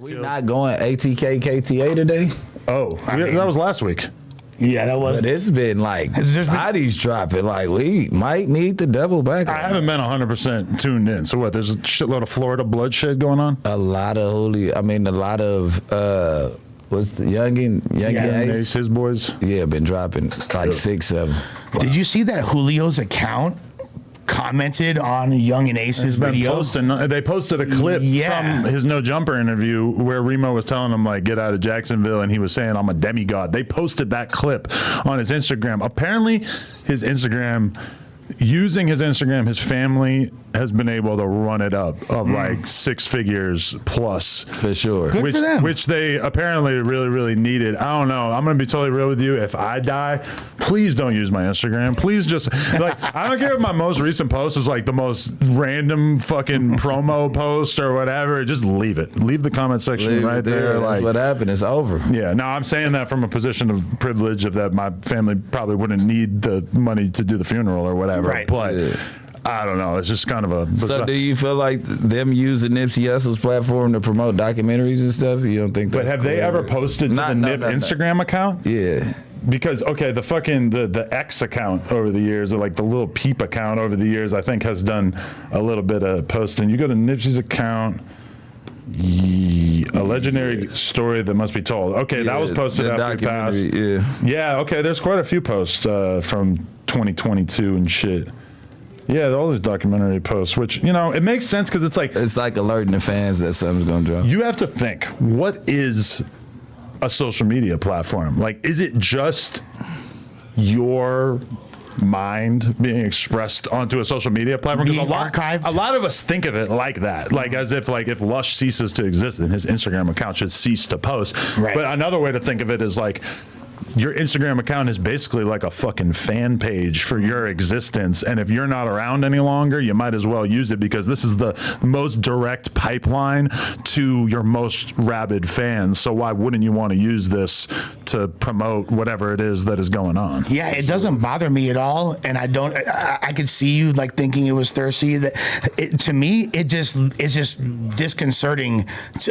We not going ATK KTA today? That was last week. Yeah, that was. But it's been like bodies dropping. Like we might need to double back. I haven't been 100% tuned in. So what? There's a shitload of Florida bloodshed going on. A lot of what's the Youngin Ace? His boys. Yeah, been dropping like 6, 7. Did you see that Julio's account commented on Young and Ace's video? They posted a clip from his No Jumper interview where Remo was telling him, like, get out of Jacksonville, and he was saying, I'm a demigod. They posted that clip on his Instagram. Apparently, his Instagram, his family has been able to run it up of like 6 figures plus. For sure. Good for them. Which they apparently really, really needed. I don't know. I'm going to be totally real with you. If I die, please don't use my Instagram. Please just, like, I don't care if my most recent post is like the most random fucking promo post or whatever. Just leave it. Leave the comment section right there. That's like, what happened. It's over. Yeah. No, I'm saying that from a position of privilege of that my family probably wouldn't need the money to do the funeral or whatever. Right. But I don't know. It's just kind of a. So do you feel like them using Nipsey Hussle's platform to promote documentaries and stuff? You don't think that's But have they ever posted to the Nip Instagram account? Yeah. Because the X account over the years, or like the little Peep account over the years, I think has done a little bit of posting. You go to Nipsey's account. A legendary story that must be told. Okay, that was posted after he passed. Yeah. Okay, there's quite a few posts from 2022 and shit. Yeah, all these documentary posts, which, you know, it makes sense because it's like alerting the fans that something's gonna drop. You have to think, what is a social media platform? Like, is it just your mind being expressed onto a social media platform? Because a lot of us think of it like that, like as if if Lush ceases to exist, then his Instagram account should cease to post. Right. But another way to think of it is like, your Instagram account is basically like a fucking fan page for your existence. And if you're not around any longer, you might as well use it, because this is the most direct pipeline to your most rabid fans. So why wouldn't you want to use this to promote whatever it is that is going on? Yeah, it doesn't bother me at all. And I could see you like thinking it was thirsty. To me, it's just disconcerting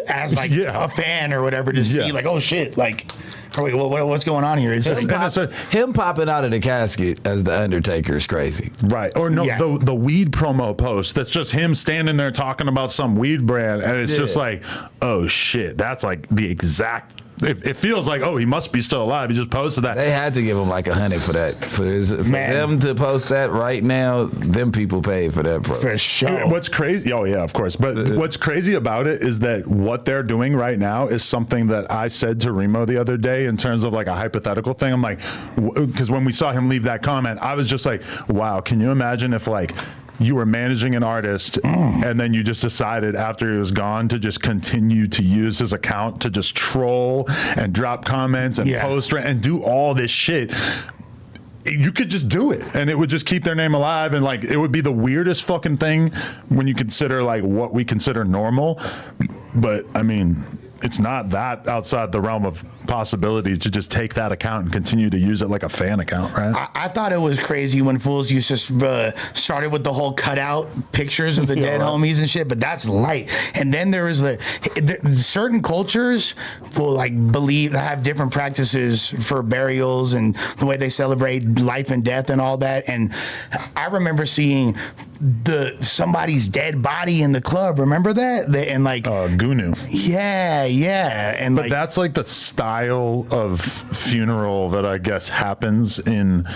as like a fan or whatever to see like, oh shit, like, wait, what's going on here? It's him popping out of the casket as the Undertaker is crazy, right? Or no, the weed promo post that's just him standing there talking about some weed brand, and it's just like, oh shit, that's like the exact. It feels like, oh, he must be still alive. He just posted that. They had to give him like $100 for that. For them to post that right now, them people paid for that. For sure. What's crazy? Oh yeah, of course. But what's crazy about it is that what they're doing right now is something that I said to Remo the other day in terms of like a hypothetical thing. I'm like, because when we saw him leave that comment, I was just like, wow, can you imagine if like you were managing an artist and then you just decided after he was gone to just continue to use his account to just troll and drop comments and post and do all this shit. You could just do it and it would just keep their name alive, and like it would be the weirdest fucking thing when you consider like what we consider normal. But I mean, it's not that outside the realm of possibility to just take that account and continue to use it like a fan account, right? I thought it was crazy when fools used to started with the whole cutout pictures of the dead homies and shit, but that's light. And then there was the certain cultures will like have different practices for burials and the way they celebrate life and death and all that. And I remember seeing somebody's dead body in the club. Remember that? And like Gunu. Yeah. And but that's like the style of funeral that I guess happens in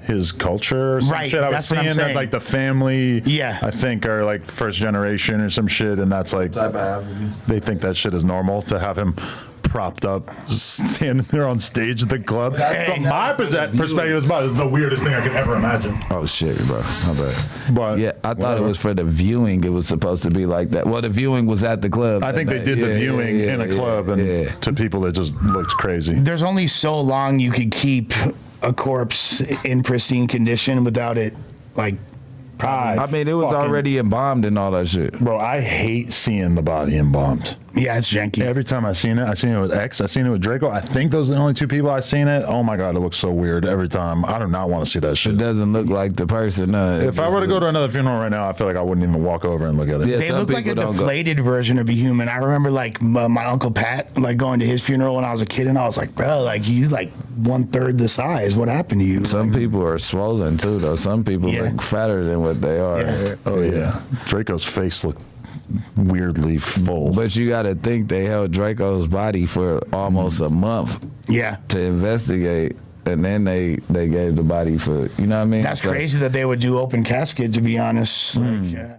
his culture or some shit. I was seeing that like the family, I think, are like first generation or some shit, and that's like they think that shit is normal to have him propped up, standing there on stage at the club. From my perspective, it's about the weirdest thing I could ever imagine. Oh shit, bro. My bad. But yeah, I thought it was for the viewing. It was supposed to be like that. Well, the viewing was at the club. I think they did the viewing in a club, and to people it just looked crazy. There's only so long you could keep a corpse in pristine condition without it like. I mean, it was already embalmed and all that shit. Bro, I hate seeing the body embalmed. Yeah, it's janky. Every time I've seen it with X, I've seen it with Draco. I think those are the only two people I've seen it. Oh my God, it looks so weird every time. I do not want to see that It shit. doesn't look like the person. If I were to go to another funeral right now, I feel like I wouldn't even walk over and look at it. Yeah. They Some look like a people don't go- deflated version of a human. I remember like my Uncle Pat, like going to his funeral when I was a kid, and I was like, bro, like he's like 1/3 the size. What happened to you? Some people are swollen too, though. Some people Yeah. look fatter than what they are. Yeah. Oh yeah, Draco's face looked weirdly full. But you got to think they held Draco's body for almost a month Yeah. to investigate, and then they gave the body for, you know what I mean? That's So- crazy that they would do open casket, to be honest. Like,